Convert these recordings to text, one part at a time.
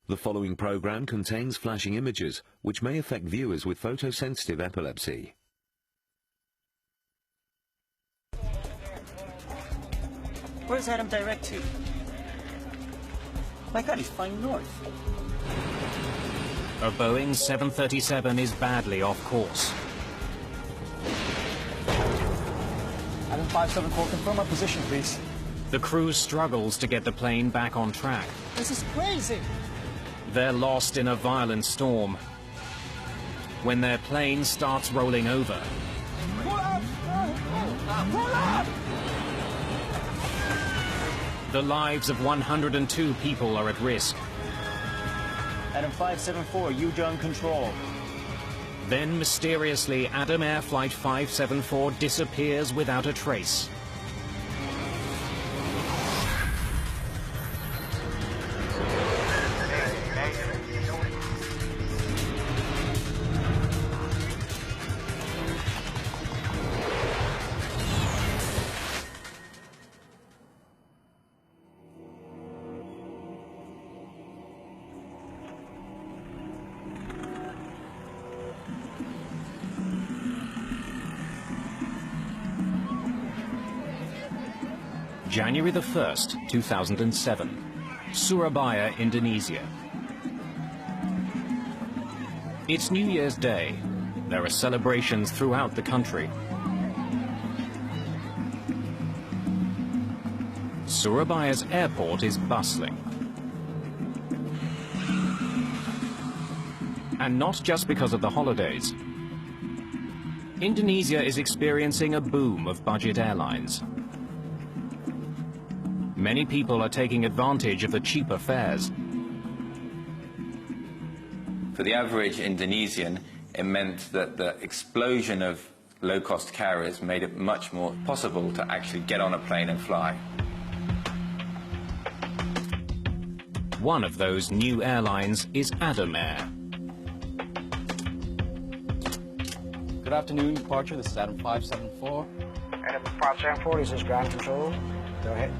The following program contains flashing images which may affect viewers with photosensitive epilepsy. Where's Adam direct to? My God, he's flying north. A Boeing 737 is badly off course. Adam 574, confirm our position, please. The crew struggles to get the plane back on track. This is crazy! They're lost in a violent storm when their plane starts rolling over. Pull up! Pull up! The lives of 102 people are at risk. Adam 574, U-John control. Then mysteriously, Adam Air Flight 574 disappears without a trace. January the 1st, 2007, Surabaya, Indonesia. It's New Year's Day. There are celebrations throughout the country. Surabaya's airport is bustling. And not just because of the holidays. Indonesia is experiencing a boom of budget airlines. Many people are taking advantage of the cheaper fares. For the average Indonesian, it meant that the explosion of low-cost carriers made it much more possible to actually get on a plane and fly. One of those new airlines is Adam Air. Good afternoon, departure. This is Adam 574. Adam 574, this is ground control. Go ahead.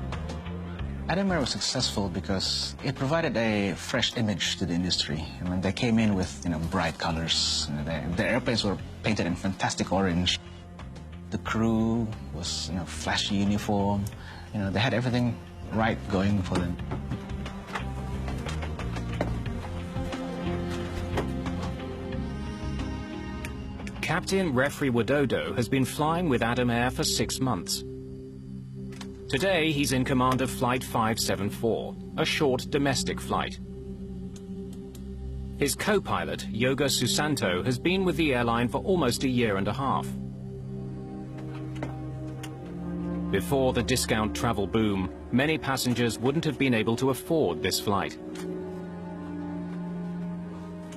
Adam Air was successful because it provided a fresh image to the industry. I mean, they came in with, bright colors. Their airplanes were painted in fantastic orange. The crew was, flashy uniform. They had everything right going for them. Captain Refri Widodo has been flying with Adam Air for 6 months. Today, he's in command of Flight 574, a short domestic flight. His co-pilot, Yoga Susanto, has been with the airline for almost a year and a half. Before the discount travel boom, many passengers wouldn't have been able to afford this flight.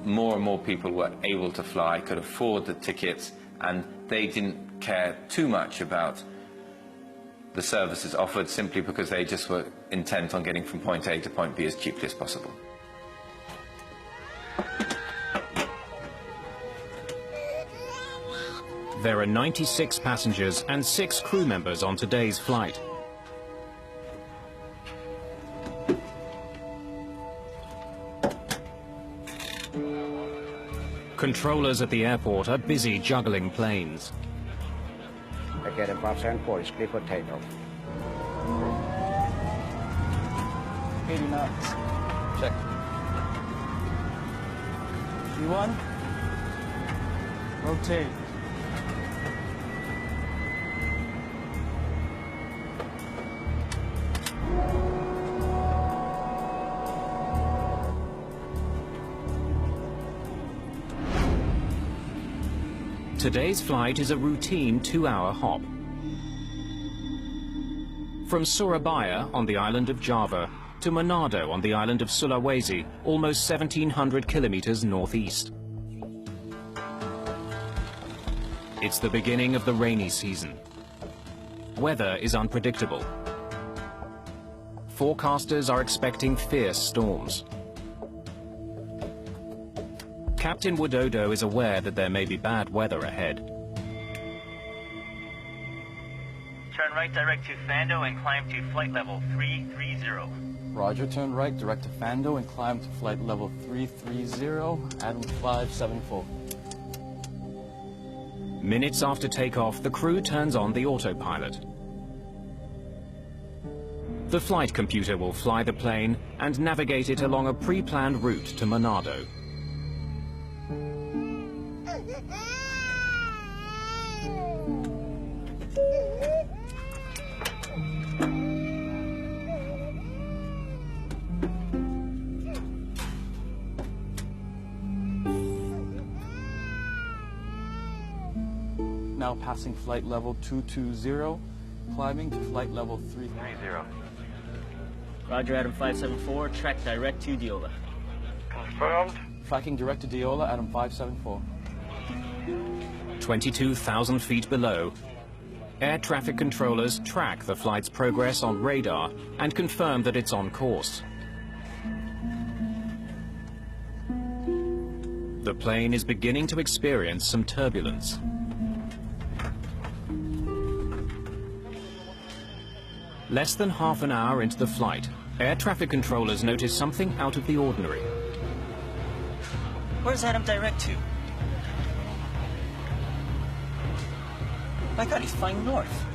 More and more people were able to fly, could afford the tickets, and they didn't care too much about the services offered simply because they just were intent on getting from point A to point B as cheaply as possible. There are 96 passengers and 6 crew members on today's flight. Controllers at the airport are busy juggling planes. Okay, Adam 574, it's clear for takeoff. 80 knots. Check. V1. Rotate. Today's flight is a routine 2-hour hop. From Surabaya on the island of Java to Manado on the island of Sulawesi, almost 1,700 kilometers northeast. It's the beginning of the rainy season. Weather is unpredictable. Forecasters are expecting fierce storms. Captain Widodo is aware that there may be bad weather ahead. Turn right direct to Fando and climb to flight level 330. Roger, turn right, direct to Fando and climb to flight level 330, Adam 574. Minutes after takeoff, the crew turns on the autopilot. The flight computer will fly the plane and navigate it along a pre-planned route to Manado. Now passing flight level 220, climbing to flight level 330. Roger, Adam 574, track direct to Diola. Confirmed. Tracking direct to Diola, Adam 574. 22,000 feet below, air traffic controllers track the flight's progress on radar and confirm that it's on course. The plane is beginning to experience some turbulence. Less than half an hour into the flight, air traffic controllers notice something out of the ordinary. Where's Adam direct to? My God, he's flying north.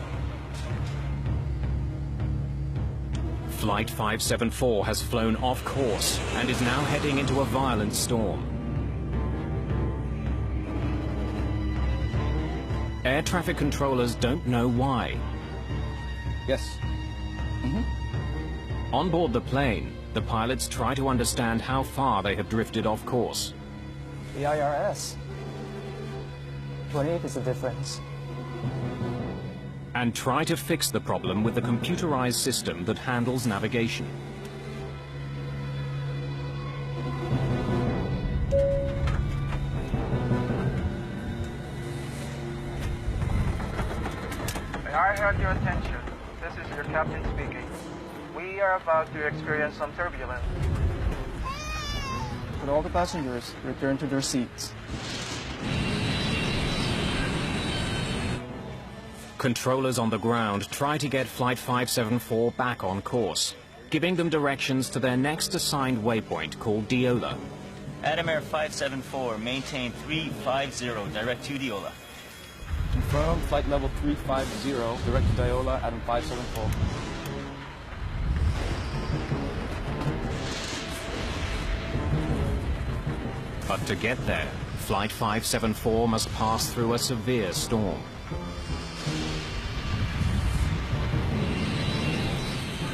Flight 574 has flown off course and is now heading into a violent storm. Air traffic controllers don't know why. Yes. On board the plane, the pilots try to understand how far they have drifted off course. The IRS. 28 is the difference. And try to fix the problem with the computerized system that handles navigation. May I have your attention? This is your captain speaking. We are about to experience some turbulence. Could all the passengers return to their seats? Controllers on the ground try to get Flight 574 back on course, giving them directions to their next assigned waypoint called Diola. Adam Air 574, maintain 350, direct to Diola. Confirmed, flight level 350, direct to Diola, Adam 574. But to get there, Flight 574 must pass through a severe storm.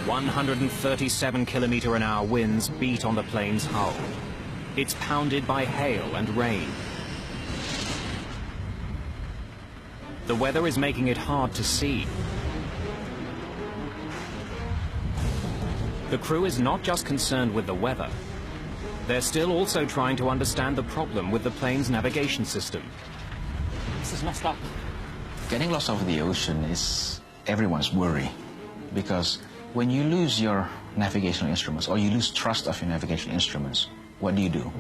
"137-kilometer-an-hour winds beat on the plane's hull. It's pounded by hail and rain. The weather is making it hard to see. The crew is not just concerned with the weather. They're still also trying to understand the problem with the plane's navigation system. This is messed up. Getting lost over the ocean is everyone's worry, because when you lose your navigational instruments or you lose trust of your navigation instruments, what do?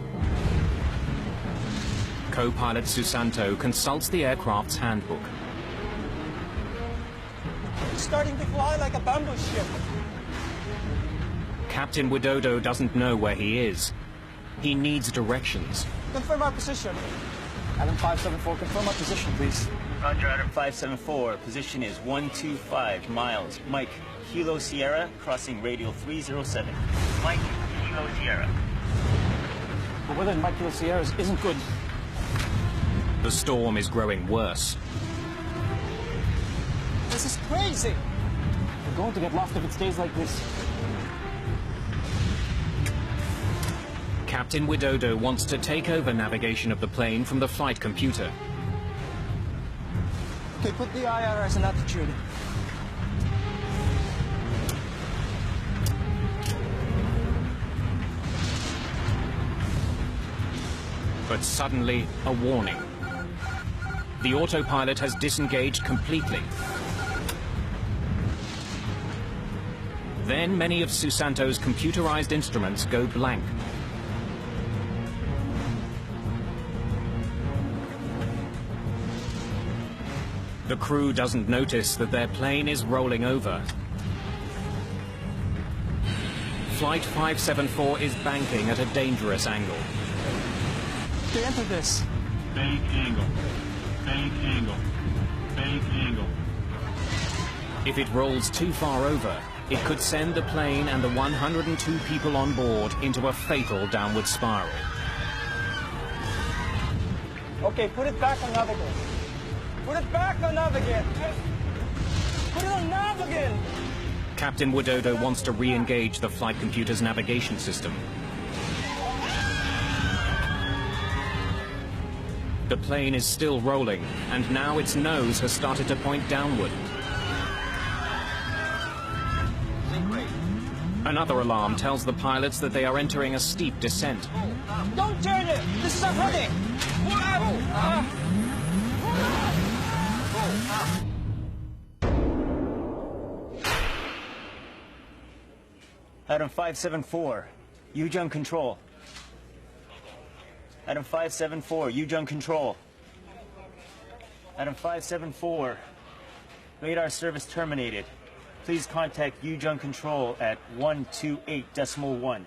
Co-pilot Susanto consults the aircraft's handbook. It's starting to fly like a bamboo ship. Captain Widodo doesn't know where he is. He needs directions. Confirm our position. Adam 574, confirm our position, please. Roger, Adam 574, position is 125 miles. Mike, Kilo Sierra, crossing radial 307. Mike, Kilo Sierra. The weather in Mike Kilo Sierras isn't good. The storm is growing worse. This is crazy. We're going to get lost if it stays like this. Captain Widodo wants to take over navigation of the plane from the flight computer. Okay, put the IRS in attitude. But suddenly, a warning. The autopilot has disengaged completely. Then many of Susanto's computerized instruments go blank. The crew doesn't notice that their plane is rolling over. Flight 574 is banking at a dangerous angle. They enter this. Bank angle. Bank angle. Bank angle. If it rolls too far over, it could send the plane and the 102 people on board into a fatal downward spiral. Okay, put it back on nav again. Put it back on nav again. Put it on nav again. Captain Widodo wants to re-engage the flight computer's navigation system. The plane is still rolling, and now its nose has started to point downward. Another alarm tells the pilots that they are entering a steep descent. Don't turn it! This is a heading! Adam 574, Yujung Control. Adam 574, Yujung Control. Adam 574, radar service terminated. Please contact Yujung Control at 128.1.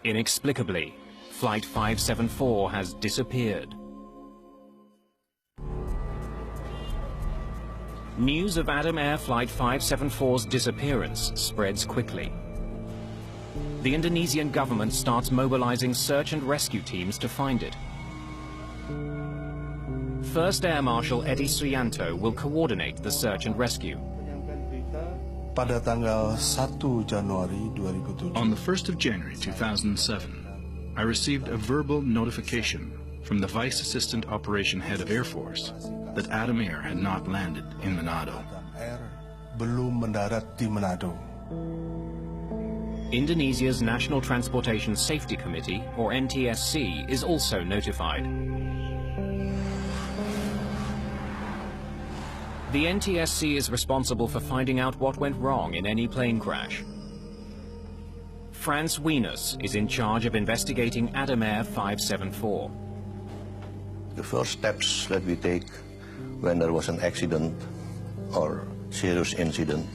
Inexplicably, Flight 574 has disappeared. News of Adam Air Flight 574's disappearance spreads quickly. The Indonesian government starts mobilizing search and rescue teams to find it. First Air Marshal Edi Suyanto will coordinate the search and rescue. On the 1st of January 2007, I received a verbal notification from the Vice Assistant Operation Head of Air Force that Adam Air had not landed in Manado. Indonesia's National Transportation Safety Committee, or NTSC, is also notified. The NTSC is responsible for finding out what went wrong in any plane crash. Franz Wieners is in charge of investigating Adam Air 574. The first steps that we take when there was an accident or serious incident,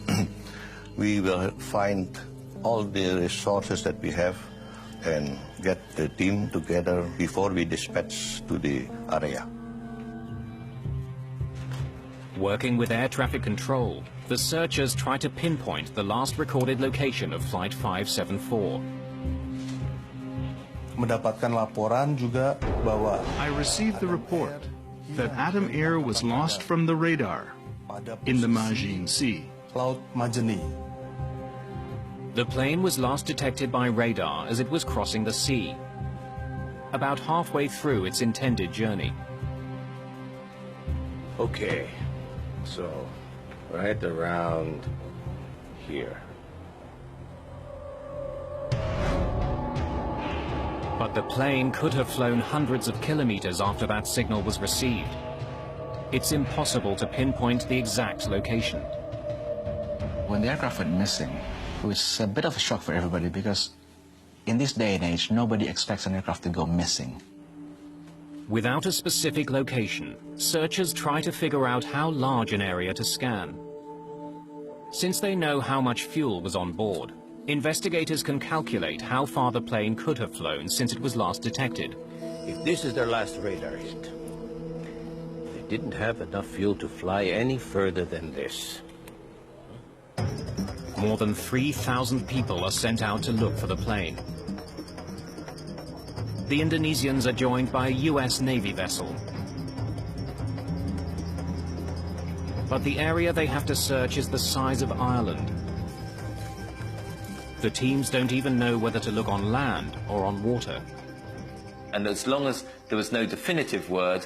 we will find all the resources that we have and get the team together before we dispatch to the area. Working with air traffic control, the searchers try to pinpoint the last recorded location of Flight 574. I received the report that Adam Air was lost from the radar in the Majin Sea. The plane was last detected by radar as it was crossing the sea, about halfway through its intended journey. Okay, so right around here. But the plane could have flown hundreds of kilometers after that signal was received. It's impossible to pinpoint the exact location. When the aircraft went missing, it was a bit of a shock for everybody because in this day and age, nobody expects an aircraft to go missing. Without a specific location, searchers try to figure out how large an area to scan. Since they know how much fuel was on board, investigators can calculate how far the plane could have flown since it was last detected. If this is their last radar hit, they didn't have enough fuel to fly any further than this. More than 3,000 people are sent out to look for the plane. The Indonesians are joined by a US Navy vessel. But the area they have to search is the size of Ireland. The teams don't even know whether to look on land or on water. And as long as there was no definitive word,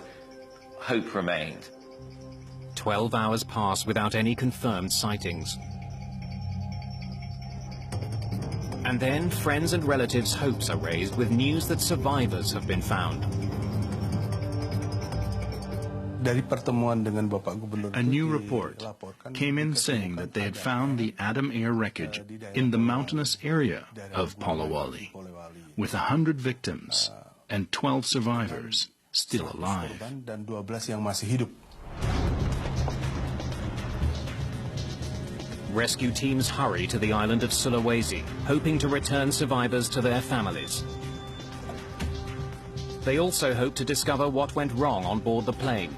hope remained. 12 hours pass without any confirmed sightings. And then friends and relatives' hopes are raised with news that survivors have been found. A new report came in saying that they had found the Adam Air wreckage in the mountainous area of Polewali, with 100 victims and 12 survivors still alive. rescue teams hurry to the island of Sulawesi, hoping to return survivors to their families. They also hope to discover what went wrong on board the plane.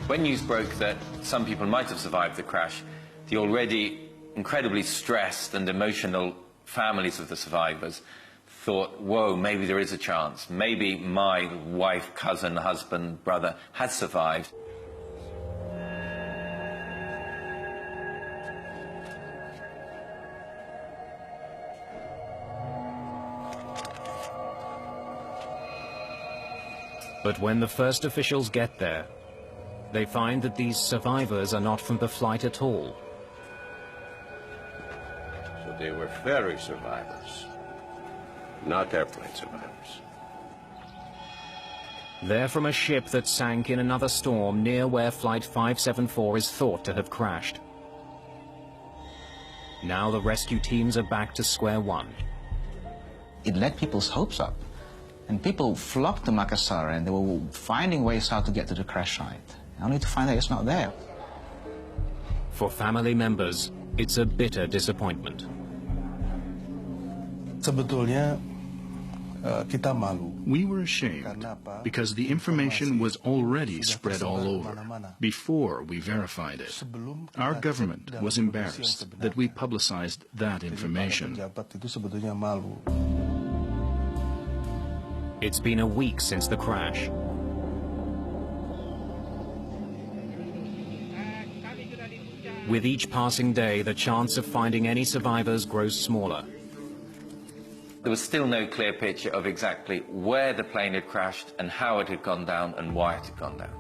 When news broke that some people might have survived the crash, the already incredibly stressed and emotional families of the survivors thought, whoa, maybe there is a chance. Maybe my wife, cousin, husband, brother has survived. But when the first officials get there, they find that these survivors are not from the flight at all. So they were ferry survivors, not airplane survivors. They're from a ship that sank in another storm near where Flight 574 is thought to have crashed. Now the rescue teams are back to square one. It led people's hopes up. And people flocked to Makassar and they were finding ways how to get to the crash site, only to find that it's not there. For family members, it's a bitter disappointment. Sebetulnya kita malu. We were ashamed because the information was already spread all over before we verified it. Our government was embarrassed that we publicized that information. It's been a week since the crash. With each passing day, the chance of finding any survivors grows smaller. There was still no clear picture of exactly where the plane had crashed and how it had gone down and why it had gone down.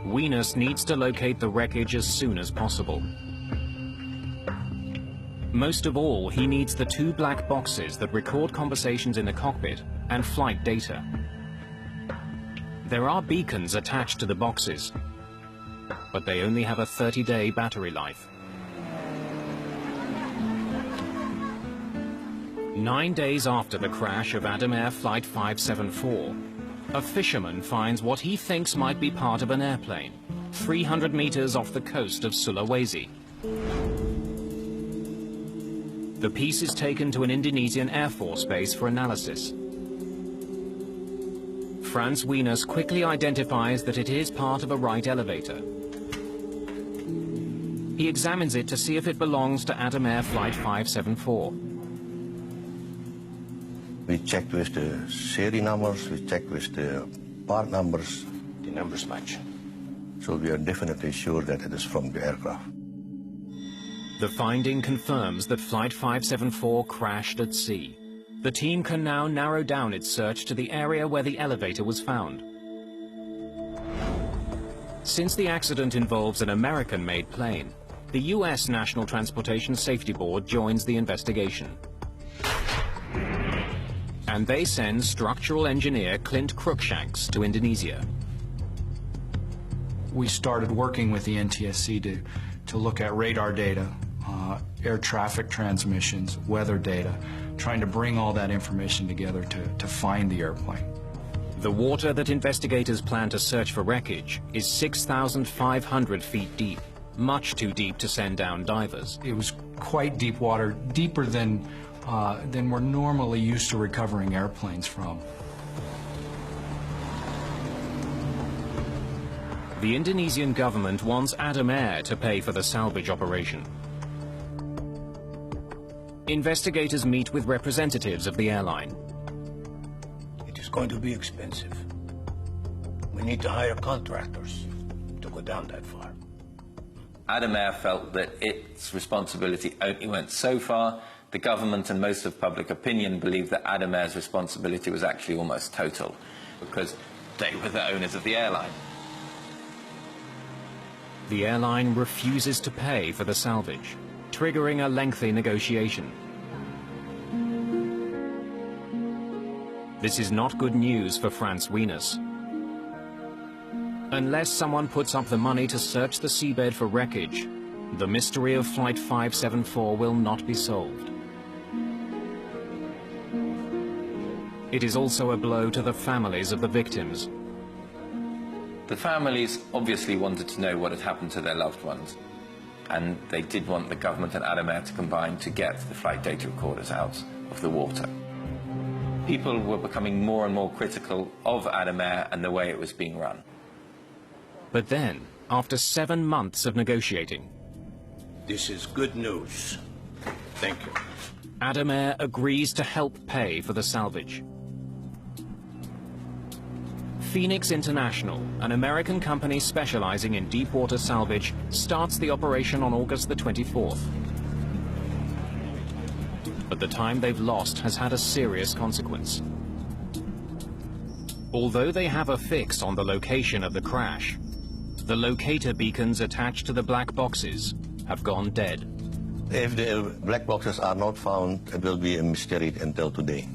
Wieners needs to locate the wreckage as soon as possible. Most of all, he needs the 2 black boxes that record conversations in the cockpit and flight data. There are beacons attached to the boxes, but they only have a 30-day battery life. 9 days after the crash of Adam Air Flight 574, a fisherman finds what he thinks might be part of an airplane, 300 meters off the coast of Sulawesi. The piece is taken to an Indonesian Air Force base for analysis. Franz Wieners quickly identifies that it is part of a Wright elevator. He examines it to see if it belongs to Adam Air Flight 574. We checked with the serial numbers, we checked with the part numbers. The numbers match. So we are definitely sure that it is from the aircraft. The finding confirms that Flight 574 crashed at sea. The team can now narrow down its search to the area where the elevator was found. Since the accident involves an American-made plane, the U.S. National Transportation Safety Board joins the investigation. And they send structural engineer Clint Cruikshanks to Indonesia. We started working with the NTSC to look at radar data, air traffic transmissions, weather data, trying to bring all that information together to find the airplane. The water that investigators plan to search for wreckage is 6,500 feet deep, much too deep to send down divers. It was quite deep water, deeper than we're normally used to recovering airplanes from. The Indonesian government wants Adam Air to pay for the salvage operation. Investigators meet with representatives of the airline. It is going to be expensive. We need to hire contractors to go down that far. Adam Air felt that its responsibility only went so far. The government and most of public opinion believed that Adam Air's responsibility was actually almost total, because they were the owners of the airline. The airline refuses to pay for the salvage, triggering a lengthy negotiation. This is not good news for Franz Wieners. Unless someone puts up the money to search the seabed for wreckage, the mystery of Flight 574 will not be solved. It is also a blow to the families of the victims. The families obviously wanted to know what had happened to their loved ones, and they did want the government and Adam Air to combine to get the flight data recorders out of the water. People were becoming more and more critical of Adam Air and the way it was being run. But then, after 7 months of negotiating, this is good news. Thank you. Adam Air agrees to help pay for the salvage. Phoenix International, an American company specializing in deepwater salvage, starts the operation on August the 24th. But the time they've lost has had a serious consequence. Although they have a fix on the location of the crash, the locator beacons attached to the black boxes have gone dead. If the black boxes are not found, it will be a mystery until today.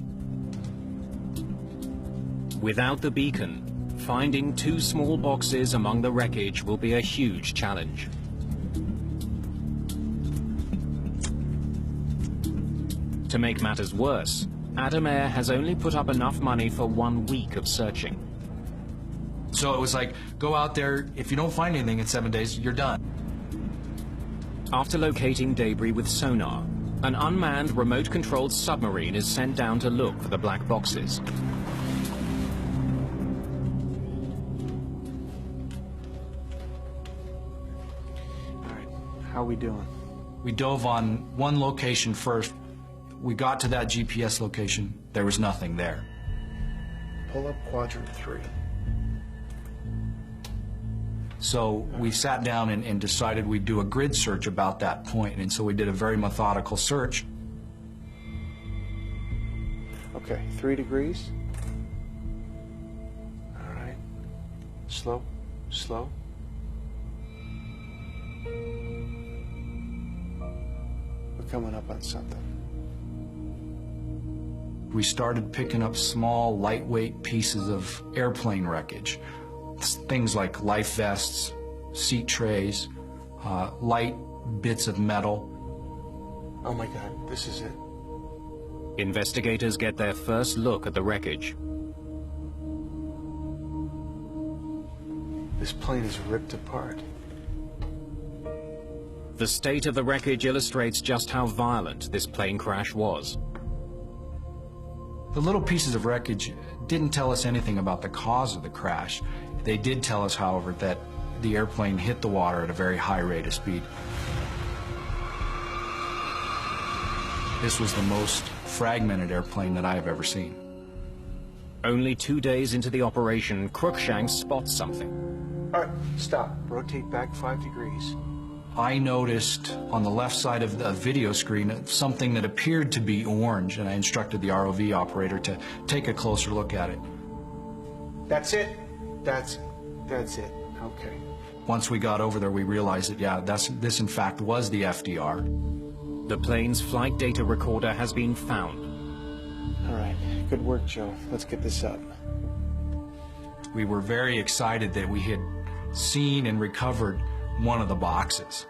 Without the beacon, finding 2 small boxes among the wreckage will be a huge challenge. To make matters worse, Adam Air has only put up enough money for 1 week of searching. So it was like, go out there, if you don't find anything in 7 days, you're done. After locating debris with sonar, an unmanned remote-controlled submarine is sent down to look for the black boxes. All right, how are we doing? We dove on one location first. We got to that GPS location. There was nothing there. Pull up quadrant 3. So we sat down and decided we'd do a grid search about that point, and so we did a very methodical search. Okay, 3 degrees. All right. Slow, slow. We're coming up on something. We started picking up small, lightweight pieces of airplane wreckage. Things like life vests, seat trays, light bits of metal. Oh my God, this is it. Investigators get their first look at the wreckage. This plane is ripped apart. The state of the wreckage illustrates just how violent this plane crash was. The little pieces of wreckage didn't tell us anything about the cause of the crash. They did tell us, however, that the airplane hit the water at a very high rate of speed. This was the most fragmented airplane that I have ever seen. Only 2 days into the operation, Cruikshank spots something. All right, stop. Rotate back 5 degrees. I noticed on the left side of the video screen something that appeared to be orange, and I instructed the ROV operator to take a closer look at it. That's it. That's it. Okay. Once we got over there, we realized that, yeah, this in fact was the FDR. The plane's flight data recorder has been found. All right, good work, Joe. Let's get this up. We were very excited that we had seen and recovered one of the boxes.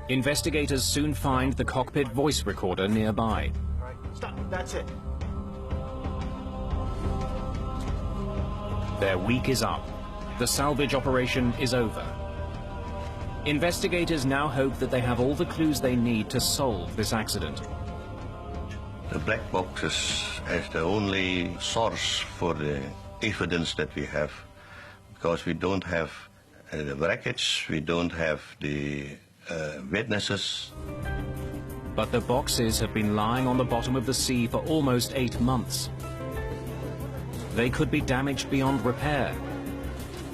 Investigators soon find the cockpit voice recorder nearby. All right, stop. That's it. Their week is up. The salvage operation is over. Investigators now hope that they have all the clues they need to solve this accident. The black boxes is the only source for the evidence that we have, because we don't have the wreckage, we don't have the witnesses. But the boxes have been lying on the bottom of the sea for almost 8 months. They could be damaged beyond repair.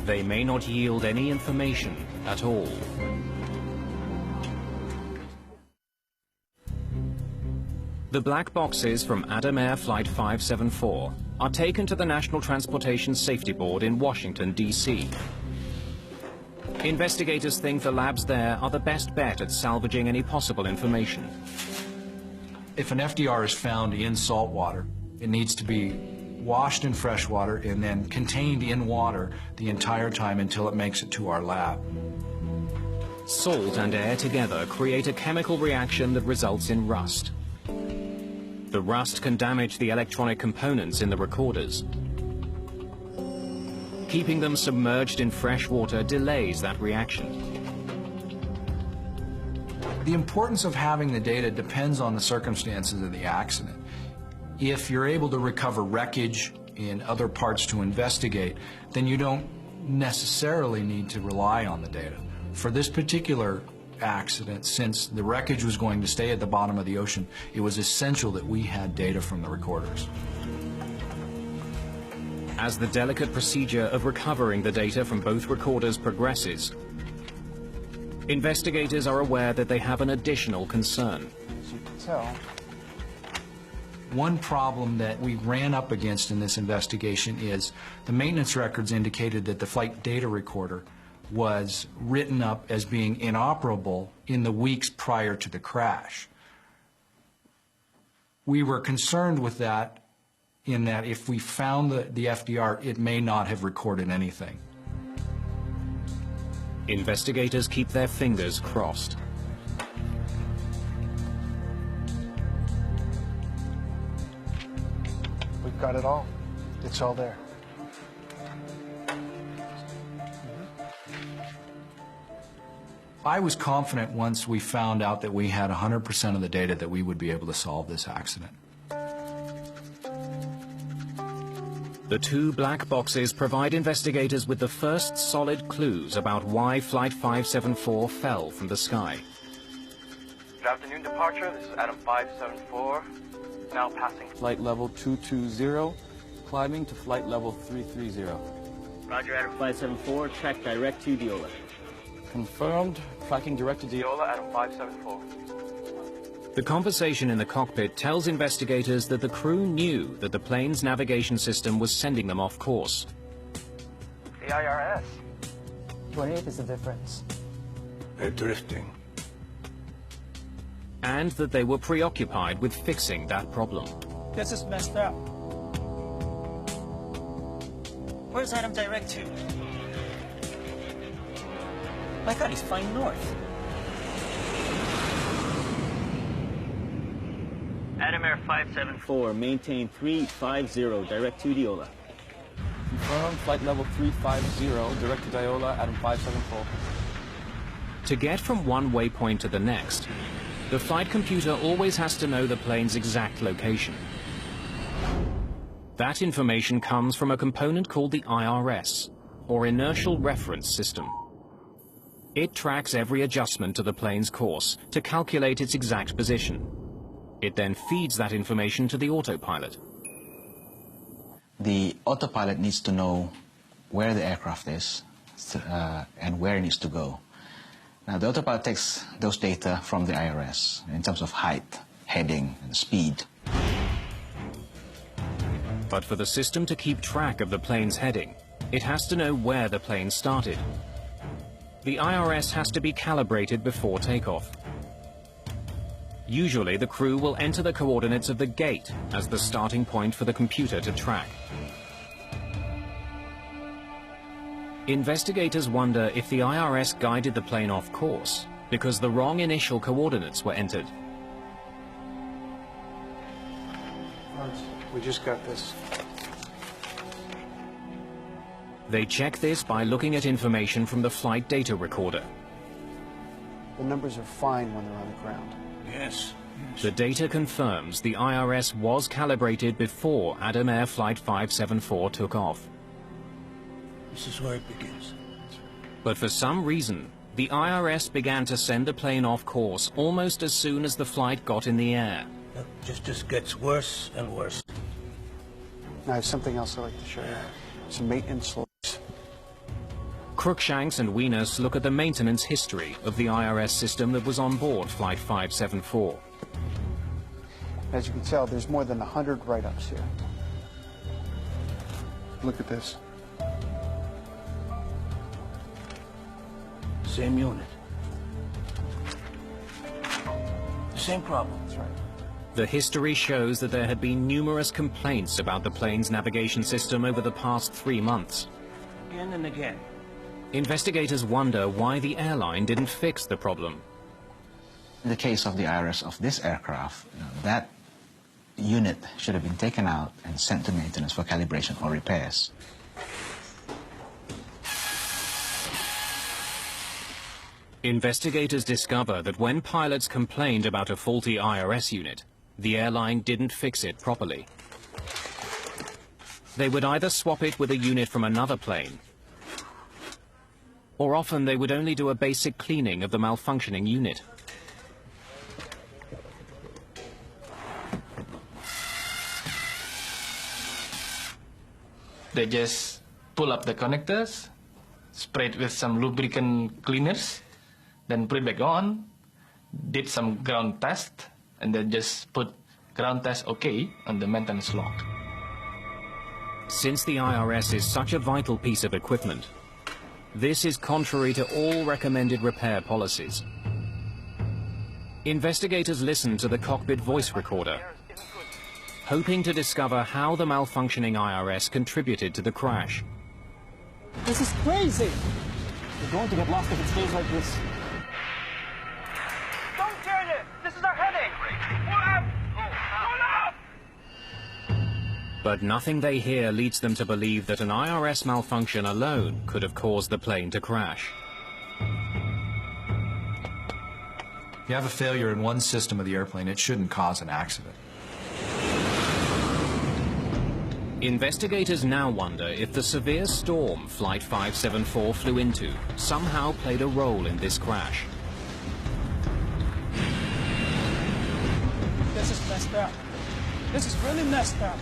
They may not yield any information at all. The black boxes from Adam Air Flight 574 are taken to the National Transportation Safety Board in Washington, D.C. Investigators think the labs there are the best bet at salvaging any possible information. If an FDR is found in salt water, it needs to be washed in fresh water and then contained in water the entire time until it makes it to our lab. Salt and air together create a chemical reaction that results in rust. The rust can damage the electronic components in the recorders. Keeping them submerged in fresh water delays that reaction. The importance of having the data depends on the circumstances of the accident. If you're able to recover wreckage in other parts to investigate, then you don't necessarily need to rely on the data. For this particular accident, since the wreckage was going to stay at the bottom of the ocean, it was essential that we had data from the recorders. As the delicate procedure of recovering the data from both recorders progresses, investigators are aware that they have an additional concern. As you can tell, one problem that we ran up against in this investigation is the maintenance records indicated that the flight data recorder was written up as being inoperable in the weeks prior to the crash. We were concerned with that in that if we found the FDR, it may not have recorded anything. Investigators keep their fingers crossed. We've got it all. It's all there. I was confident once we found out that we had 100% of the data that we would be able to solve this accident. The two black boxes provide investigators with the first solid clues about why Flight 574 fell from the sky. Good afternoon, departure. This is Adam 574. Now passing Flight level 220, climbing to flight level 330. Roger, Adam 574. Track direct to Diola. Confirmed, tracking direct to Diola, Adam 574. The conversation in the cockpit tells investigators that the crew knew that the plane's navigation system was sending them off course. The IRS. 28 is the difference. They're drifting. And that they were preoccupied with fixing that problem. This is messed up. Where's Adam direct to? I thought he's flying north. Adam Air 574, maintain 350, direct to Diola. Confirmed, flight level 350, direct to Diola, Adam 574. To get from one waypoint to the next, the flight computer always has to know the plane's exact location. That information comes from a component called the IRS, or Inertial Reference System. It tracks every adjustment to the plane's course to calculate its exact position. It then feeds that information to the autopilot. The autopilot needs to know where the aircraft is and where it needs to go. Now, the autopilot takes those data from the IRS in terms of height, heading, and speed. But for the system to keep track of the plane's heading, it has to know where the plane started. The IRS has to be calibrated before takeoff. Usually, the crew will enter the coordinates of the gate as the starting point for the computer to track. Investigators wonder if the IRS guided the plane off course because the wrong initial coordinates were entered. We just got this. They check this by looking at information from the flight data recorder. The numbers are fine when they're on the ground. Yes. The data confirms the IRS was calibrated before Adam Air Flight 574 took off. This is where it begins. But for some reason, the IRS began to send the plane off course almost as soon as the flight got in the air. It just gets worse and worse. I have something else I'd like to show you. Some maintenance logs. Crookshanks and Wieners look at the maintenance history of the IRS system that was on board Flight 574. As you can tell, there's more than 100 write-ups here. Look at this. Same unit. The same problem. That's right. The history shows that there had been numerous complaints about the plane's navigation system over the past 3 months. Again and again. Investigators wonder why the airline didn't fix the problem. In the case of the IRS of this aircraft, that unit should have been taken out and sent to maintenance for calibration or repairs. Investigators discover that when pilots complained about a faulty IRS unit, the airline didn't fix it properly. They would either swap it with a unit from another plane, or often they would only do a basic cleaning of the malfunctioning unit. They just pull up the connectors, spray it with some lubricant cleaners, then put it back on, did some ground test, and then just put ground test OK on the maintenance log. Since the IRS is such a vital piece of equipment, this is contrary to all recommended repair policies. Investigators listen to the cockpit voice recorder, hoping to discover how the malfunctioning IRS contributed to the crash. This is crazy! We're going to get lost if it stays like this. Don't turn it! This is our heading! Pull up! But nothing they hear leads them to believe that an IRS malfunction alone could have caused the plane to crash. If you have a failure in one system of the airplane, it shouldn't cause an accident. Investigators now wonder if the severe storm Flight 574 flew into somehow played a role in this crash. This is messed up. This is really messed up.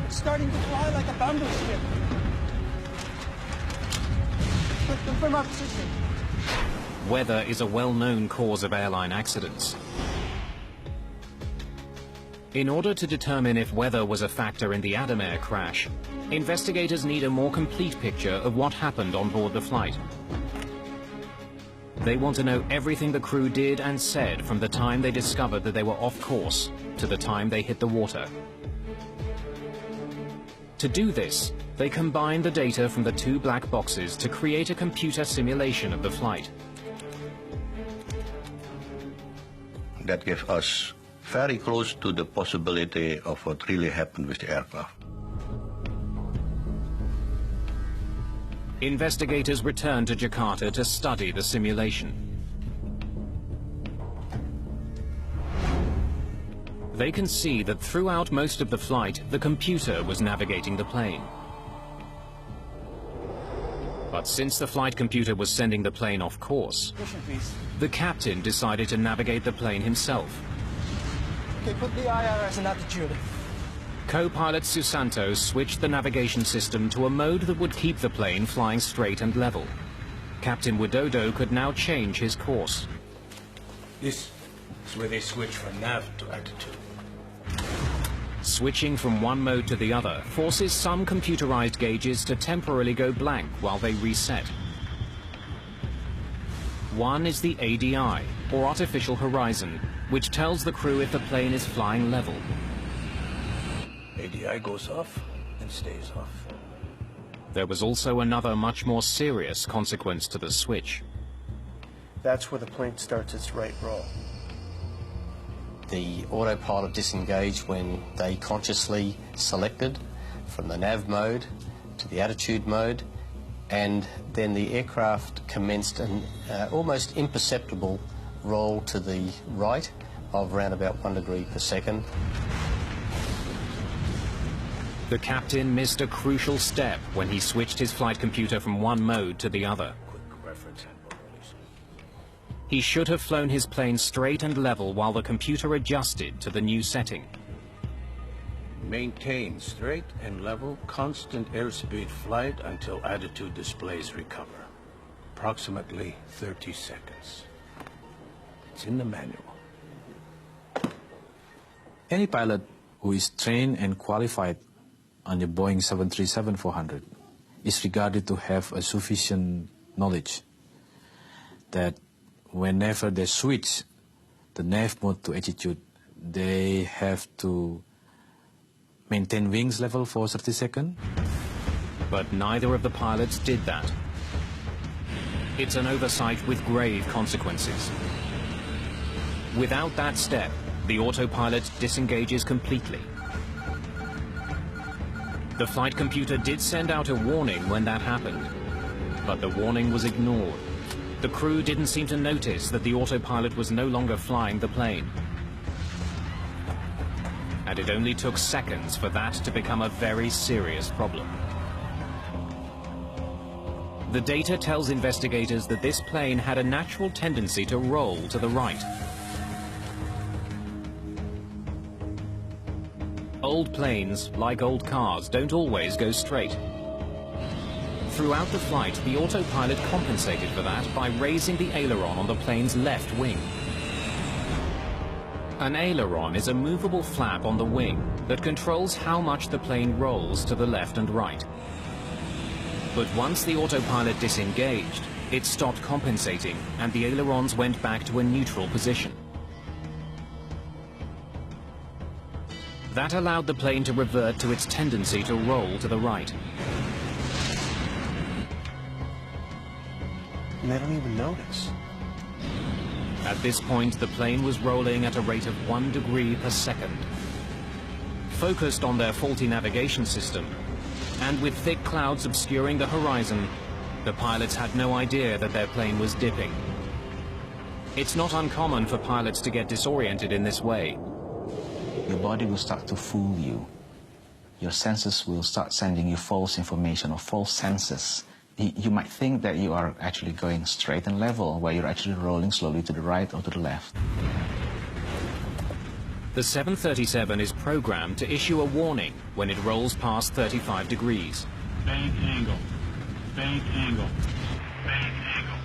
It's starting to fly like a bamboo stick. Confirm our position. Weather is a well-known cause of airline accidents. In order to determine if weather was a factor in the Adam Air crash, investigators need a more complete picture of what happened on board the flight. They want to know everything the crew did and said from the time they discovered that they were off course to the time they hit the water. To do this, they combine the data from the two black boxes to create a computer simulation of the flight. That gives us very close to the possibility of what really happened with the aircraft. Investigators return to Jakarta to study the simulation. They can see that throughout most of the flight, the computer was navigating the plane. But since the flight computer was sending the plane off course, the captain decided to navigate the plane himself. Okay, put the IRS in attitude. Co-pilot Susanto switched the navigation system to a mode that would keep the plane flying straight and level. Captain Widodo could now change his course. This is where they switch from nav to attitude. Switching from one mode to the other forces some computerized gauges to temporarily go blank while they reset. One is the ADI, or Artificial Horizon, which tells the crew if the plane is flying level. ADI goes off and stays off. There was also another much more serious consequence to the switch. That's where the plane starts its right roll. The autopilot disengaged when they consciously selected from the nav mode to the attitude mode, and then the aircraft commenced an almost imperceptible roll to the right of around about 1 degree per second. The captain missed a crucial step when he switched his flight computer from one mode to the other. He should have flown his plane straight and level while the computer adjusted to the new setting. Maintain straight and level, constant airspeed flight until attitude displays recover. Approximately 30 seconds. It's in the manual. Any pilot who is trained and qualified on the Boeing 737-400 is regarded to have a sufficient knowledge that whenever they switch the nav mode to attitude, they have to maintain wings level for 30 seconds. But neither of the pilots did that. It's an oversight with grave consequences. Without that step, the autopilot disengages completely. The flight computer did send out a warning when that happened, but the warning was ignored. The crew didn't seem to notice that the autopilot was no longer flying the plane. And it only took seconds for that to become a very serious problem. The data tells investigators that this plane had a natural tendency to roll to the right. Old planes, like old cars, don't always go straight. Throughout the flight, the autopilot compensated for that by raising the aileron on the plane's left wing. An aileron is a movable flap on the wing that controls how much the plane rolls to the left and right. But once the autopilot disengaged, it stopped compensating and the ailerons went back to a neutral position. That allowed the plane to revert to its tendency to roll to the right. And they don't even notice. At this point, the plane was rolling at a rate of 1 degree per second. Focused on their faulty navigation system, and with thick clouds obscuring the horizon, the pilots had no idea that their plane was dipping. It's not uncommon for pilots to get disoriented in this way. Your body will start to fool you. Your senses will start sending you false information or false senses. You might think that you are actually going straight and level, while you're actually rolling slowly to the right or to the left. The 737 is programmed to issue a warning when it rolls past 35 degrees. Bank angle. Bank angle. Bank angle.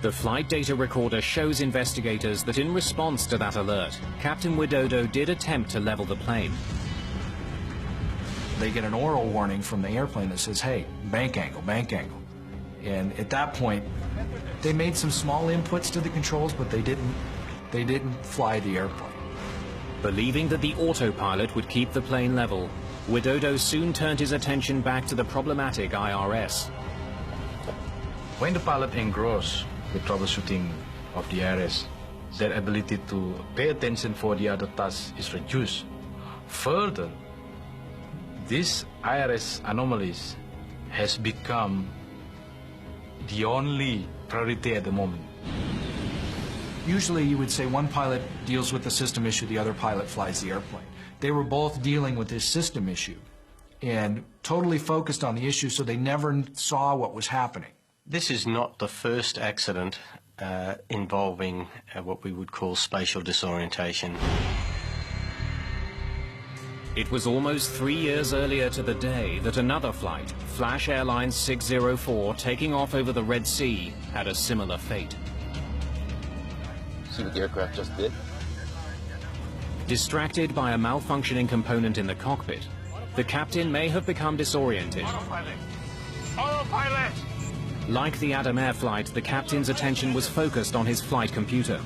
The flight data recorder shows investigators that in response to that alert, Captain Widodo did attempt to level the plane. They get an oral warning from the airplane that says, hey, bank angle, bank angle. And at that point, they made some small inputs to the controls, but they didn't fly the airplane. Believing that the autopilot would keep the plane level, Widodo soon turned his attention back to the problematic IRS. When the pilot engrossed with troubleshooting of the IRS, their ability to pay attention for the other tasks is reduced. Further, these IRS anomalies has become the only priority at the moment. Usually you would say one pilot deals with the system issue, the other pilot flies the airplane. They were both dealing with this system issue and totally focused on the issue, so they never saw what was happening. This is not the first accident involving what we would call spatial disorientation. It was almost 3 years earlier to the day that another flight, Flash Airlines 604, taking off over the Red Sea, had a similar fate. See what the aircraft just did? Distracted by a malfunctioning component in the cockpit, the captain may have become disoriented. Autopilot! Autopilot! Like the Adam Air flight, the captain's attention was focused on his flight computer.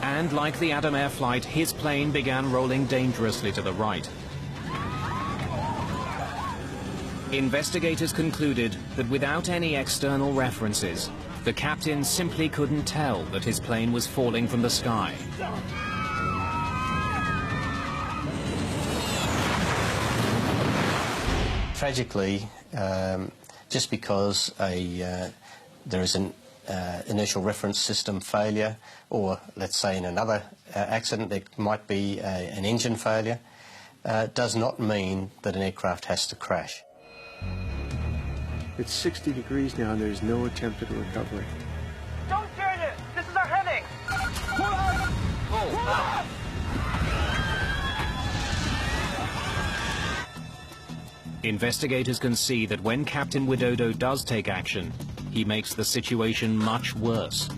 And like the Adam Air flight, his plane began rolling dangerously to the right. Investigators concluded that without any external references, the captain simply couldn't tell that his plane was falling from the sky. Tragically, just because there is an inertial reference system failure, or let's say in another accident there might be an engine failure, does not mean that an aircraft has to crash. It's 60 degrees now and there's no attempt at a recovery. Don't turn it! This is our heading! Pull out! Pull out! Investigators can see that when Captain Widodo does take action, he makes the situation much worse.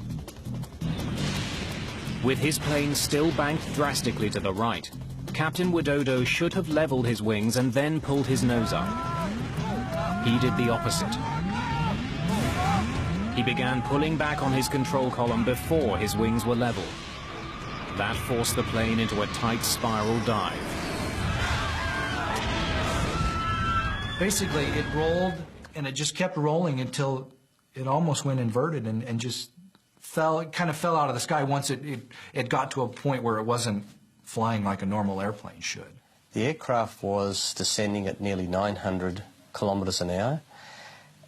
With his plane still banked drastically to the right, Captain Widodo should have leveled his wings and then pulled his nose up. He did the opposite. He began pulling back on his control column before his wings were level. That forced the plane into a tight spiral dive. Basically, it rolled, and it just kept rolling until it almost went inverted and just fell. It kind of fell out of the sky once it got to a point where it wasn't flying like a normal airplane should. The aircraft was descending at nearly 900 kilometres an hour,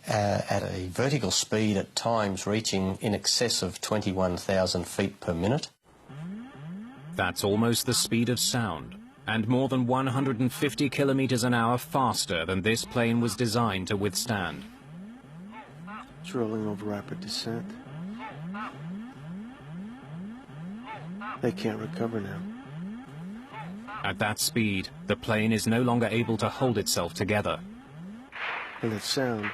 at a vertical speed at times reaching in excess of 21,000 feet per minute. That's almost the speed of sound, and more than 150 kilometers an hour faster than this plane was designed to withstand. It's rolling over rapid descent. They can't recover now. At that speed, the plane is no longer able to hold itself together. And that sound.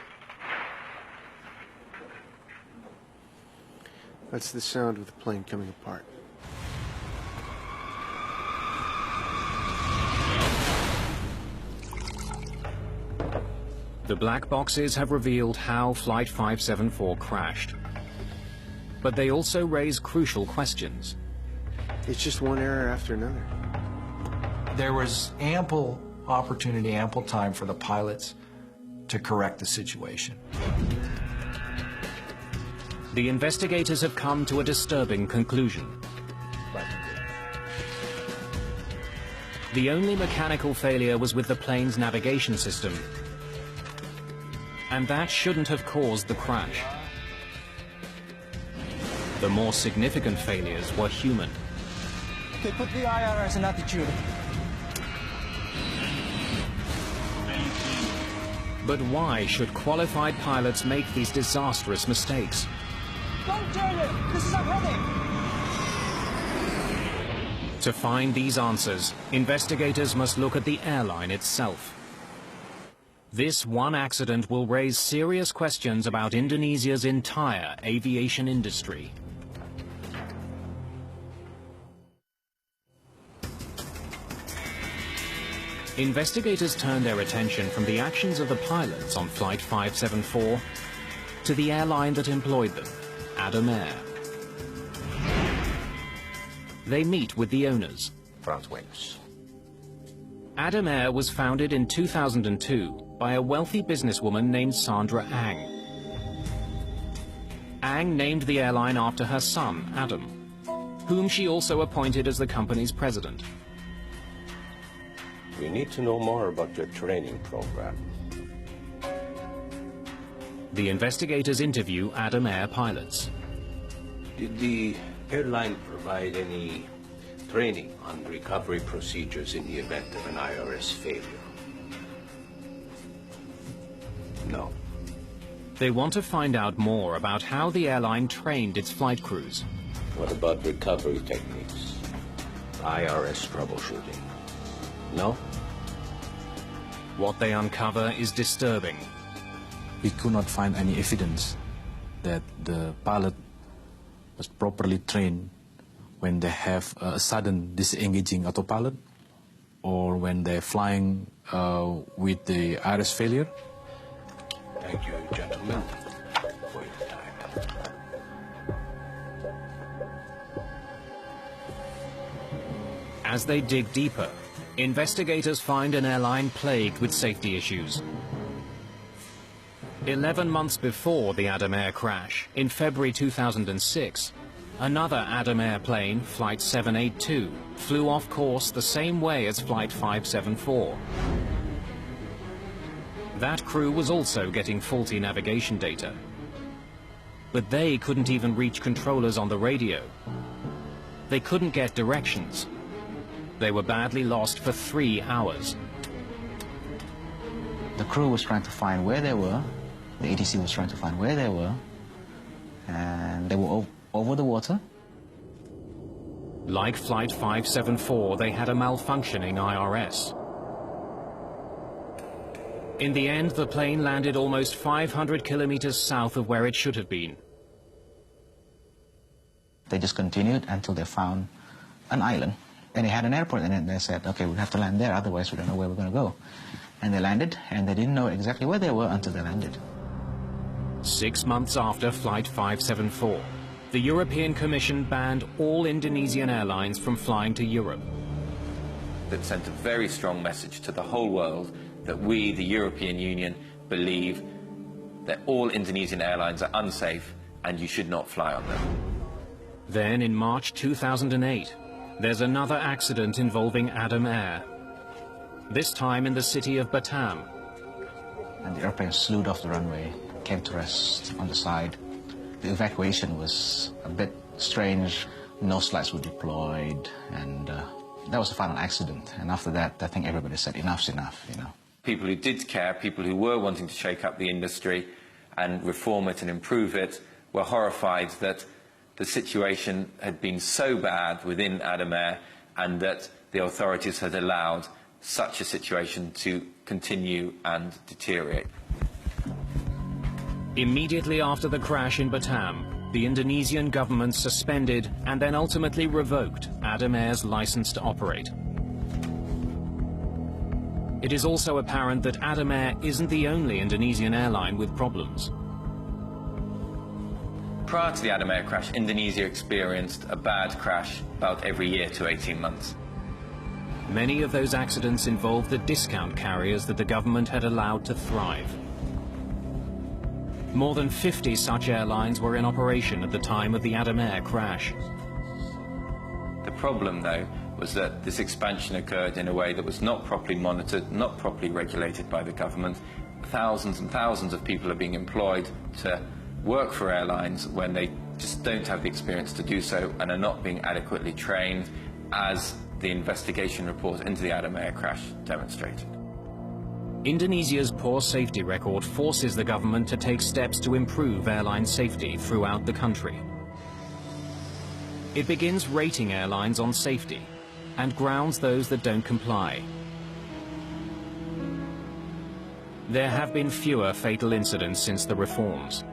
That's the sound of the plane coming apart. The black boxes have revealed how Flight 574 crashed. But they also raise crucial questions. It's just one error after another. There was ample opportunity, ample time for the pilots to correct the situation. The investigators have come to a disturbing conclusion. The only mechanical failure was with the plane's navigation system, and that shouldn't have caused the crash. The more significant failures were human. Okay, put the IRS in attitude. But why should qualified pilots make these disastrous mistakes? Don't turn it! This is a headache! To find these answers, investigators must look at the airline itself. This one accident will raise serious questions about Indonesia's entire aviation industry. Investigators turned their attention from the actions of the pilots on Flight 574 to the airline that employed them, Adam Air. They meet with the owners. Adam Air was founded in 2002 by a wealthy businesswoman named Sandra Ang. Ang named the airline after her son, Adam, whom she also appointed as the company's president. We need to know more about your training program. The investigators interview Adam Air pilots. Did the airline provide any training on recovery procedures in the event of an IRS failure? No. They want to find out more about how the airline trained its flight crews. What about recovery techniques? IRS troubleshooting? No? What they uncover is disturbing. We could not find any evidence that the pilot was properly trained when they have a sudden disengaging autopilot or when they're flying with the IRS failure. Thank you, gentlemen, for your time. As they dig deeper, investigators find an airline plagued with safety issues. 11 months before the Adam Air crash, in February 2006, another Adam Air plane, Flight 782, flew off course the same way as Flight 574. That crew was also getting faulty navigation data. But they couldn't even reach controllers on the radio. They couldn't get directions. They were badly lost for 3 hours. The crew was trying to find where they were. The ATC was trying to find where they were. And they were over the water. Like Flight 574, they had a malfunctioning IRS. In the end, the plane landed almost 500 kilometers south of where it should have been. They just continued until they found an island. And they had an airport, and they said, okay, we have to land there, otherwise we don't know where we're going to go. And they landed, and they didn't know exactly where they were until they landed. 6 months after Flight 574, the European Commission banned all Indonesian airlines from flying to Europe. That sent a very strong message to the whole world that we, the European Union, believe that all Indonesian airlines are unsafe and you should not fly on them. Then in March 2008, there's another accident involving Adam Air, this time in the city of Batam. And the airplane slewed off the runway came to rest on the side. The evacuation was a bit strange. Nose lights were deployed, and that was the final accident. And after that, I think everybody said enough's enough, you know. People who did care, people who were wanting to shake up the industry and reform it and improve it, were horrified that the situation had been so bad within Adam Air and that the authorities had allowed such a situation to continue and deteriorate. Immediately after the crash in Batam, the Indonesian government suspended and then ultimately revoked Adam Air's license to operate. It is also apparent that Adam Air isn't the only Indonesian airline with problems. Prior to the Adam Air crash, Indonesia experienced a bad crash about every year to 18 months. Many of those accidents involved the discount carriers that the government had allowed to thrive. More than 50 such airlines were in operation at the time of the Adam Air crash. The problem, though, was that this expansion occurred in a way that was not properly monitored, not properly regulated by the government. Thousands and thousands of people are being employed to work for airlines when they just don't have the experience to do so and are not being adequately trained, as the investigation report into the Adam Air crash demonstrated. Indonesia's poor safety record forces the government to take steps to improve airline safety throughout the country. It begins rating airlines on safety and grounds those that don't comply. There have been fewer fatal incidents since the reforms.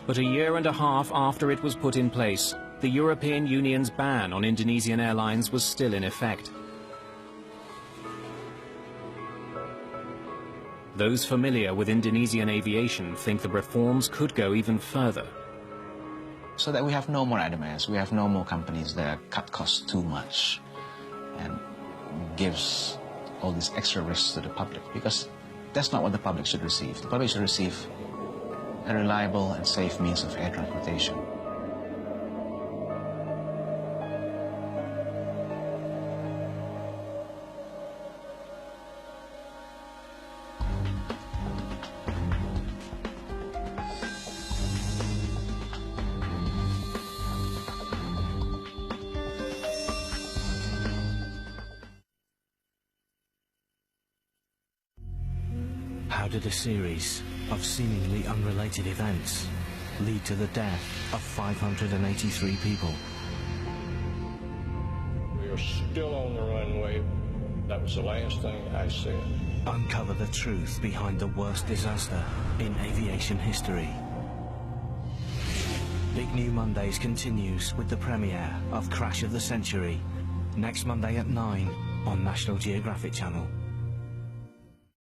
But a year and a half after it was put in place, the European Union's ban on Indonesian airlines was still in effect. Those familiar with Indonesian aviation think the reforms could go even further. So that we have no more Adam Airs, we have no more companies that cut costs too much and gives all these extra risks to the public, because that's not what the public should receive. The public should receive a reliable and safe means of air transportation. How did a series of seemingly unrelated events lead to the death of 583 people? We are still on the runway. That was the last thing I said. Uncover the truth behind the worst disaster in aviation history. Big New Mondays continues with the premiere of Crash of the Century, next Monday at 9 on National Geographic Channel.